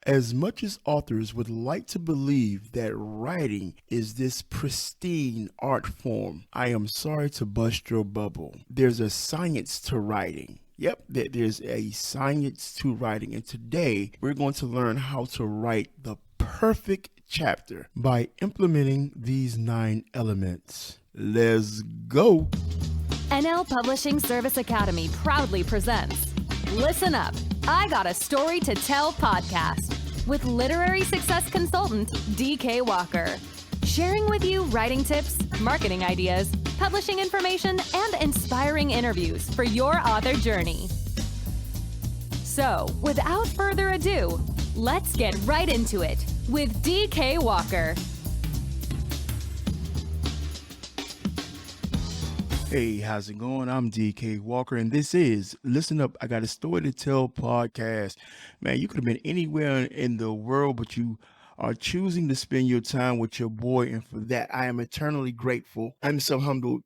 As much as authors would like to believe that writing is this pristine art form, I am sorry to bust your bubble. There's a science to writing. Yep, there's a science to writing. And today we're going to learn how to write the perfect chapter by implementing these 9 elements. Let's go. NL Publishing Service Academy proudly presents Listen Up, I Got a Story to Tell podcast with literary success consultant DK Walker. Sharing with you writing tips, marketing ideas, publishing information, and inspiring interviews for your author journey. So, without further ado, let's get right into it with DK Walker. Hey, how's it going? I'm DK Walker, and this is Listen Up, I Got a Story to Tell podcast. Man, you could have been anywhere in the world, but you are choosing to spend your time with your boy, and for that, I am eternally grateful. I'm so humbled.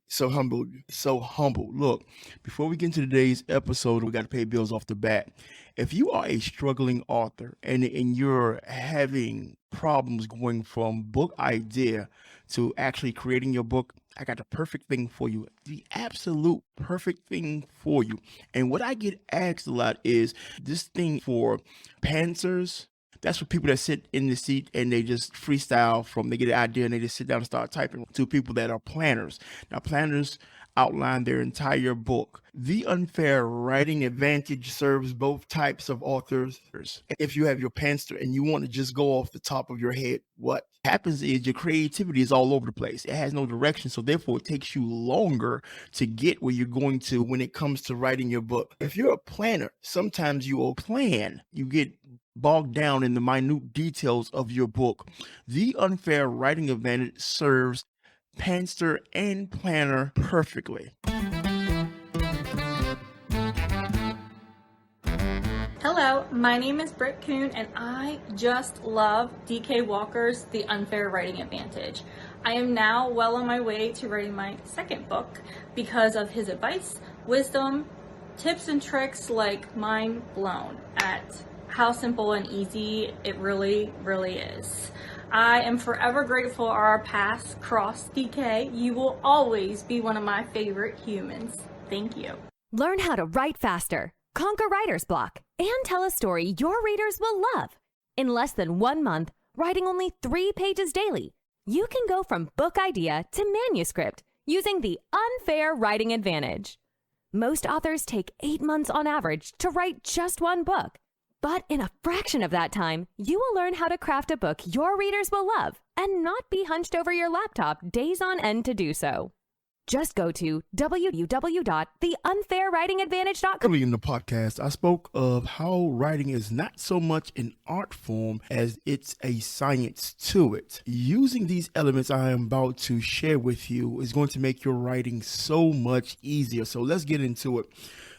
Look, before we get into today's episode, we got to pay bills off the bat. If you are a struggling author and you're having problems going from book idea to actually creating your book, I got the perfect thing for you, the absolute perfect thing for you. And what I get asked a lot is this thing for pantsers. That's for people that sit in the seat and they just freestyle they get an idea and they just sit down and start typing, to people that are planners. Now, planners outline their entire book. The Unfair Writing Advantage serves both types of authors. If you have your pantser and you want to just go off the top of your head, what happens is your creativity is all over the place. It has no direction, so therefore it takes you longer to get where you're going to when it comes to writing your book. If you're a planner, sometimes you will plan. You get bogged down in the minute details of your book. The Unfair Writing Advantage serves pantser and planner perfectly. Hello, my name is Britt Kuhn, and I just love DK Walker's The Unfair Writing Advantage. I am now well on my way to writing my second book because of his advice, wisdom, tips and tricks like mind blown at how simple and easy it really is. I am forever grateful our paths crossed, DK. You will always be one of my favorite humans. Thank you. Learn how to write faster, conquer writer's block, and tell a story your readers will love. In less than 1 month, writing only 3 pages daily, you can go from book idea to manuscript using the Unfair Writing Advantage. Most authors take 8 months on average to write just 1 book. But in a fraction of that time, you will learn how to craft a book your readers will love and not be hunched over your laptop days on end to do so. Just go to www.theunfairwritingadvantage.com. Early in the podcast, I spoke of how writing is not so much an art form as it's a science to it. Using these elements I am about to share with you is going to make your writing so much easier. So let's get into it.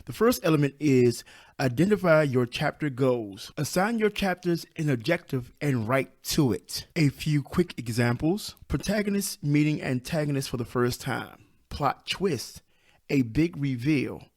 The first element is identify your chapter goals. Assign your chapters an objective and write to it. A few quick examples: protagonist meeting antagonist for the first time, plot twist, a big reveal,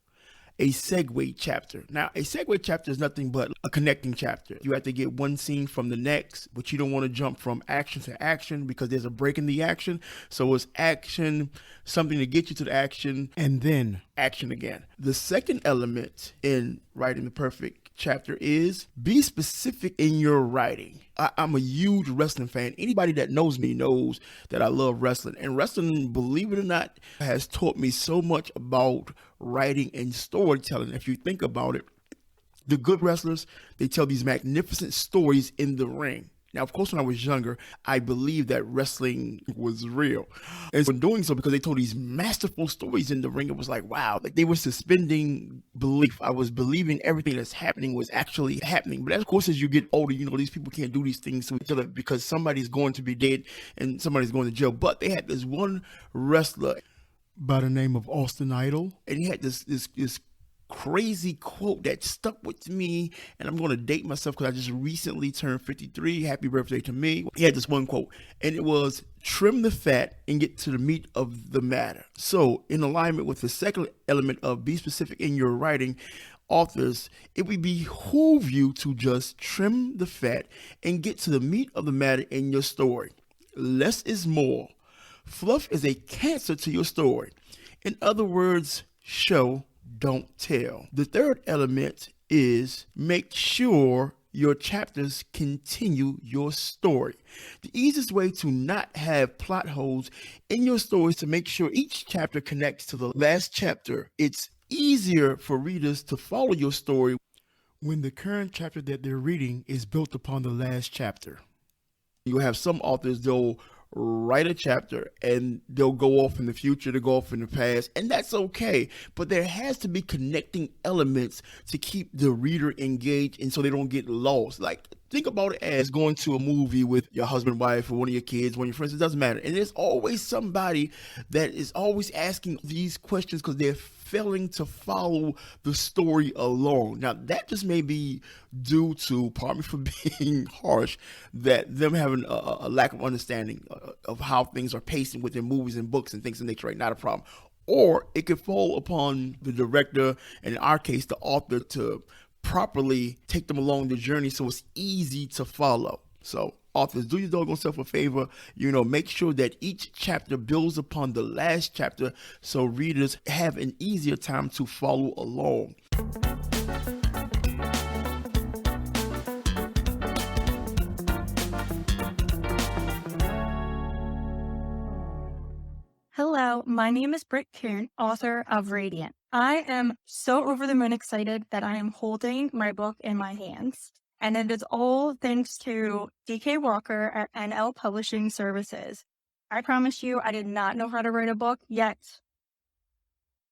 a segue chapter. Now, a segue chapter is nothing but a connecting chapter. You have to get one scene from the next, but you don't want to jump from action to action because there's a break in the action. So it's action, something to get you to the action, and then action again. The second element in writing the perfect chapter is be specific in your writing. I'm a huge wrestling fan. Anybody that knows me knows that I love wrestling. And wrestling, believe it or not, has taught me so much about writing and storytelling. If you think about it, the good wrestlers, they tell these magnificent stories in the ring. Now, of course, when I was younger, I believed that wrestling was real. And so in doing so, because they told these masterful stories in the ring, it was like, wow, like they were suspending belief. I was believing everything that's happening was actually happening. But of course, as you get older, these people can't do these things to each other because somebody's going to be dead and somebody's going to jail. But they had this one wrestler by the name of Austin Idol, and he had this crazy quote that stuck with me, and I'm going to date myself because I just recently turned 53. Happy birthday to me. He had this one quote, and it was, trim the fat and get to the meat of the matter. So in alignment with the second element of be specific in your writing, authors, it would behoove you to just trim the fat and get to the meat of the matter in your story. Less is more. Fluff is a cancer to your story. In other words, show, don't tell. The third element is make sure your chapters continue your story. The easiest way to not have plot holes in your story is to make sure each chapter connects to the last chapter. It's easier for readers to follow your story when the current chapter that they're reading is built upon the last chapter. You'll have some authors, they'll write a chapter and they'll go off in the future, to go off in the past, and that's okay. But there has to be connecting elements to keep the reader engaged and so they don't get lost. Like, think about it as going to a movie with your husband, wife, or one of your kids, one of your friends. It doesn't matter. And there's always somebody that is always asking these questions because they're failing to follow the story along. Now, that just may be due to, pardon me for being harsh, that them having a lack of understanding of how things are pacing within movies and books and things of nature, right? Not a problem. Or it could fall upon the director, and in our case, the author, to properly take them along the journey so it's easy to follow. So authors, do your doggone self a favor, make sure that each chapter builds upon the last chapter so readers have an easier time to follow along. Hello, my name is Britt Kuhn, author of Radiant. I am so over the moon excited that I am holding my book in my hands. And it is all thanks to DK Walker at NL Publishing Services. I promise you, I did not know how to write a book, yet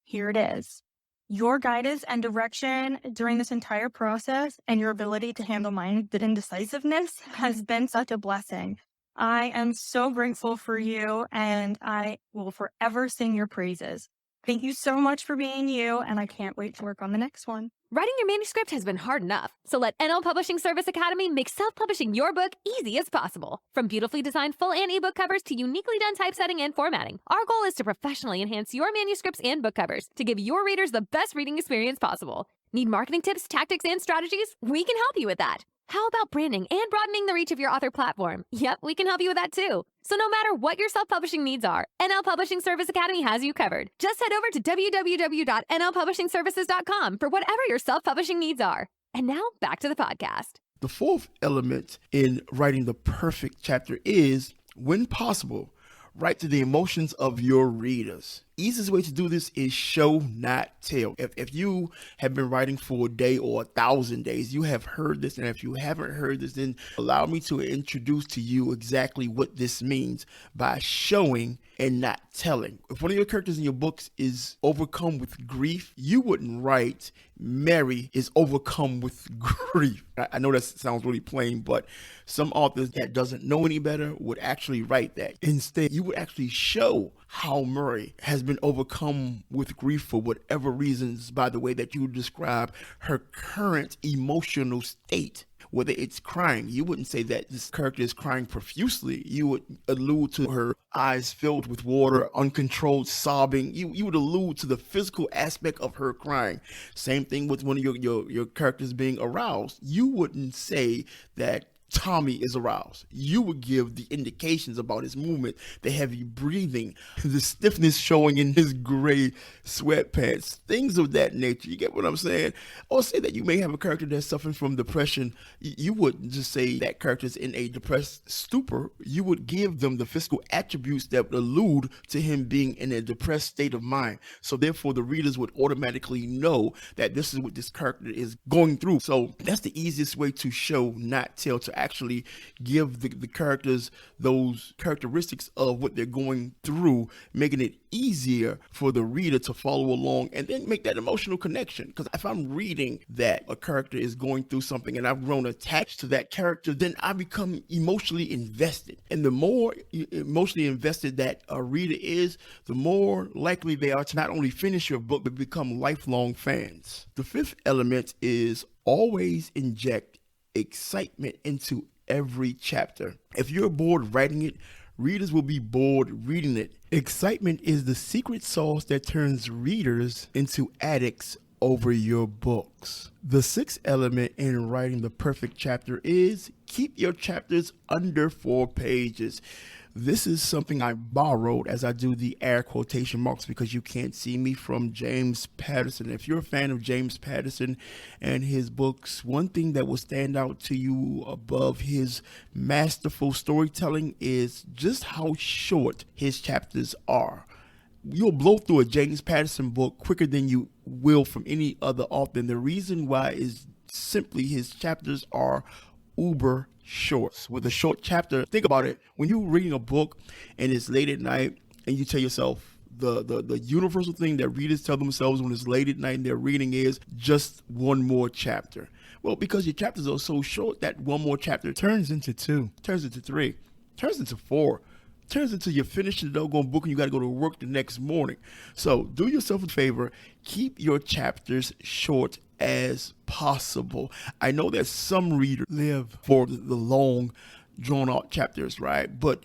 here it is. Your guidance and direction during this entire process and your ability to handle my indecisiveness has been such a blessing. I am so grateful for you, and I will forever sing your praises. Thank you so much for being you, and I can't wait to work on the next one. Writing your manuscript has been hard enough, so let NL Publishing Service Academy make self-publishing your book easy as possible. From beautifully designed full and ebook covers to uniquely done typesetting and formatting, our goal is to professionally enhance your manuscripts and book covers to give your readers the best reading experience possible. Need marketing tips, tactics, and strategies? We can help you with that. How about branding and broadening the reach of your author platform? Yep, we can help you with that too. So no matter what your self-publishing needs are, NL Publishing Service Academy has you covered. Just head over to www.nlpublishingservices.com for whatever your self-publishing needs are. And now back to the podcast. The fourth element in writing the perfect chapter is, when possible, write to the emotions of your readers. Easiest way to do this is show, not tell. If you have been writing for a day or 1,000 days, you have heard this. And if you haven't heard this, then allow me to introduce to you exactly what this means by showing and not telling. If one of your characters in your books is overcome with grief, you wouldn't write Mary is overcome with grief. I know that sounds really plain, but some authors that doesn't know any better would actually write that. Instead, you would actually show how Murray has been overcome with grief for whatever reasons by the way that you describe her current emotional state. Whether it's crying, you wouldn't say that this character is crying profusely. You would allude to her eyes filled with water, uncontrolled sobbing. You would allude to the physical aspect of her crying. Same thing with one of your characters being aroused. You wouldn't say that Tommy is aroused. You would give the indications about his movement, the heavy breathing, the stiffness showing in his gray sweatpants, things of that nature. You get what I'm saying? Or say that you may have a character that's suffering from depression. You wouldn't just say that character's in a depressed stupor. You would give them the physical attributes that would allude to him being in a depressed state of mind. So therefore, the readers would automatically know that this is what this character is going through. So that's the easiest way to show, not tell, to actually give the characters those characteristics of what they're going through, making it easier for the reader to follow along and then make that emotional connection. Because if I'm reading that a character is going through something and I've grown attached to that character, then I become emotionally invested. And the more emotionally invested that a reader is, the more likely they are to not only finish your book, but become lifelong fans. The fifth element is always inject excitement into every chapter. If you're bored writing it, readers will be bored reading it. Excitement is the secret sauce that turns readers into addicts over your books. The sixth element in writing the perfect chapter is keep your chapters under 4 pages. This is something I borrowed, as I do the air quotation marks because you can't see me, from James Patterson. If you're a fan of James Patterson and his books, one thing that will stand out to you above his masterful storytelling is just how short his chapters are. You'll blow through a James Patterson book quicker than you will from any other author. And the reason why is simply his chapters are uber short. With a short chapter, think about it. When you're reading a book and it's late at night and you tell yourself, the universal thing that readers tell themselves when it's late at night and they're reading is just one more chapter. Well, because your chapters are so short, that one more chapter turns into 2, turns into 3, turns into 4, turns into you're finishing the doggone book and you got to go to work the next morning. So do yourself a favor, keep your chapters short as possible. I know that some readers live for the long, drawn out chapters, right? But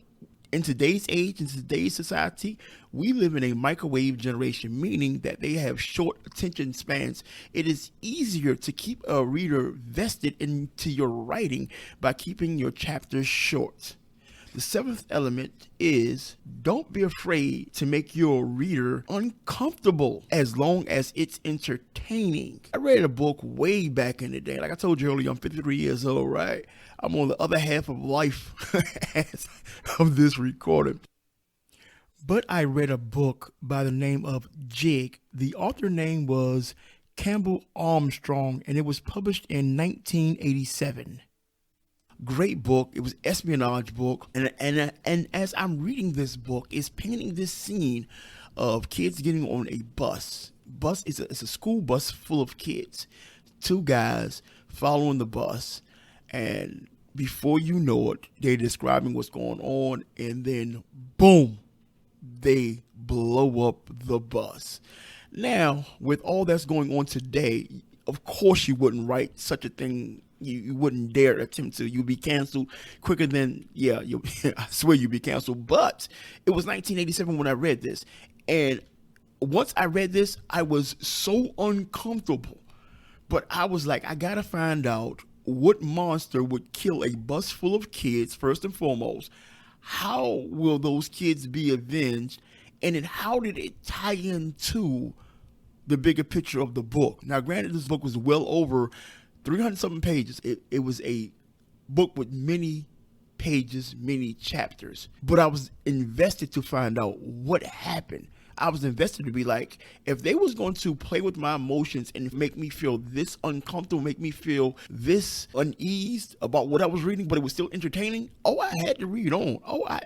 in today's age, in today's society, we live in a microwave generation, meaning that they have short attention spans. It is easier to keep a reader vested into your writing by keeping your chapters short. The seventh element is don't be afraid to make your reader uncomfortable as long as it's entertaining. I read a book way back in the day. Like I told you earlier, I'm 53 years old, right? I'm on the other half of life as of this recording. But I read a book by the name of Jig. The author name was Campbell Armstrong, and it was published in 1987. Great book. It was an espionage book, and as I'm reading this book, it's painting this scene of kids getting on a bus. It's a school bus full of kids. 2 guys following the bus, and before you know it, they're describing what's going on, and then boom, they blow up the bus. Now, with all that's going on today, of course you wouldn't write such a thing. You wouldn't dare attempt to. You'd be canceled quicker than, I swear you'd be canceled. But it was 1987 when I read this. And once I read this, I was so uncomfortable. But I was like, I got to find out what monster would kill a bus full of kids, first and foremost. How will those kids be avenged? And then how did it tie into the bigger picture of the book? Now, granted, this book was well over 300-something pages. It was a book with many pages, many chapters. But I was invested to find out what happened. I was invested to be like, if they was going to play with my emotions and make me feel this uncomfortable, make me feel this uneased about what I was reading, but it was still entertaining, I had to read on.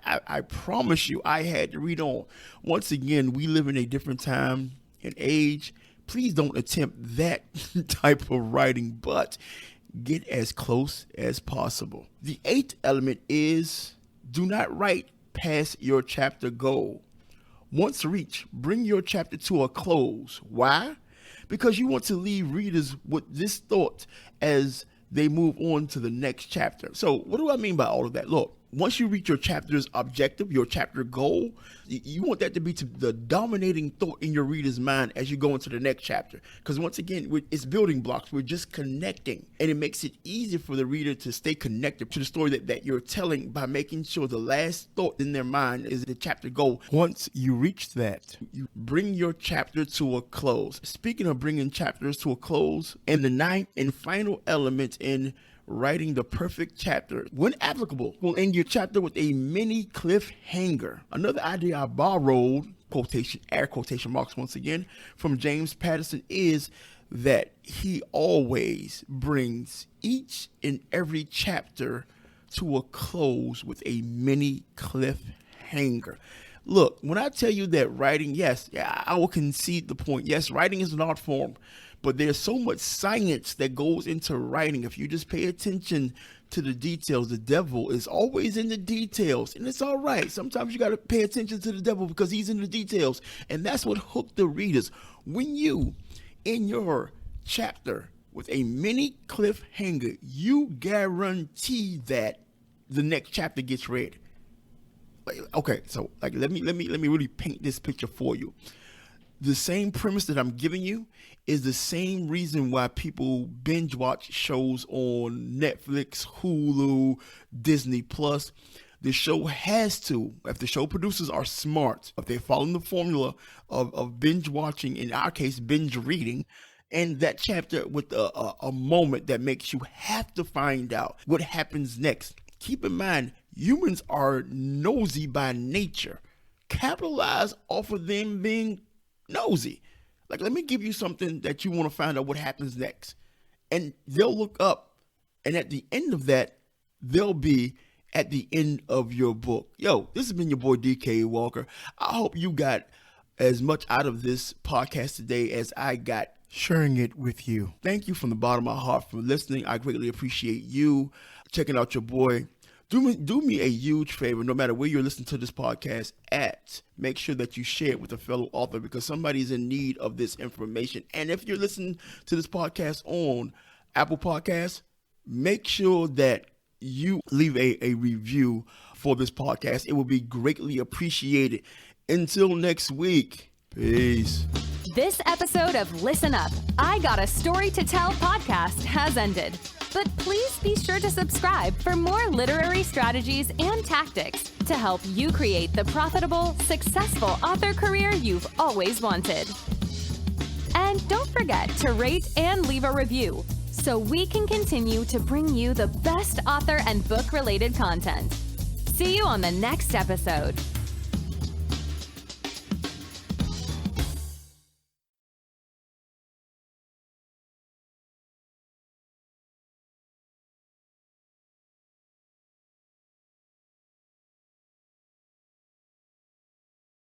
I promise you, I had to read on. Once again, we live in a different time and age. Please don't attempt that type of writing, but get as close as possible. The 8th element is do not write past your chapter goal. Once reached, bring your chapter to a close. Why? Because you want to leave readers with this thought as they move on to the next chapter. So what do I mean by all of that? Look, once you reach your chapter's objective, your chapter goal, you want that to be the dominating thought in your reader's mind as you go into the next chapter. Because once again, it's building blocks. We're just connecting. And it makes it easier for the reader to stay connected to the story that you're telling by making sure the last thought in their mind is the chapter goal. Once you reach that, you bring your chapter to a close. Speaking of bringing chapters to a close, and the 9th and final element in writing the perfect chapter, when applicable, will end your chapter with a mini cliffhanger. Another idea I borrowed, air quotation marks once again, from James Patterson is that he always brings each and every chapter to a close with a mini cliffhanger. Look, when I tell you that writing, I will concede the point. Yes, writing is an art form, but there's so much science that goes into writing. If you just pay attention to the details, the devil is always in the details, and it's all right. Sometimes you got to pay attention to the devil because he's in the details, and that's what hooked the readers. When you, in your chapter with a mini cliffhanger, you guarantee that the next chapter gets read. Okay, so let me really paint this picture for you. The same premise that I'm giving you is the same reason why people binge watch shows on Netflix, Hulu, Disney Plus. The show has to, if the show producers are smart, if they're following the formula of binge watching, in our case, binge reading, and that chapter with a moment that makes you have to find out what happens next. Keep in mind, humans are nosy by nature. Capitalize off of them being nosy. Like, let me give you something that you want to find out what happens next. And they'll look up, and at the end of that, they'll be at the end of your book. Yo, this has been your boy DK Walker. I hope you got as much out of this podcast today as I got sharing it with you. Thank you from the bottom of my heart for listening. I greatly appreciate you checking out your boy. Do me a huge favor, no matter where you're listening to this podcast at, make sure that you share it with a fellow author, because somebody's in need of this information. And if you're listening to this podcast on Apple Podcasts, make sure that you leave a review for this podcast. It will be greatly appreciated. Until next week, peace. This episode of Listen Up, I Got a Story to Tell podcast has ended. But please be sure to subscribe for more literary strategies and tactics to help you create the profitable, successful author career you've always wanted. And don't forget to rate and leave a review so we can continue to bring you the best author and book-related content. See you on the next episode.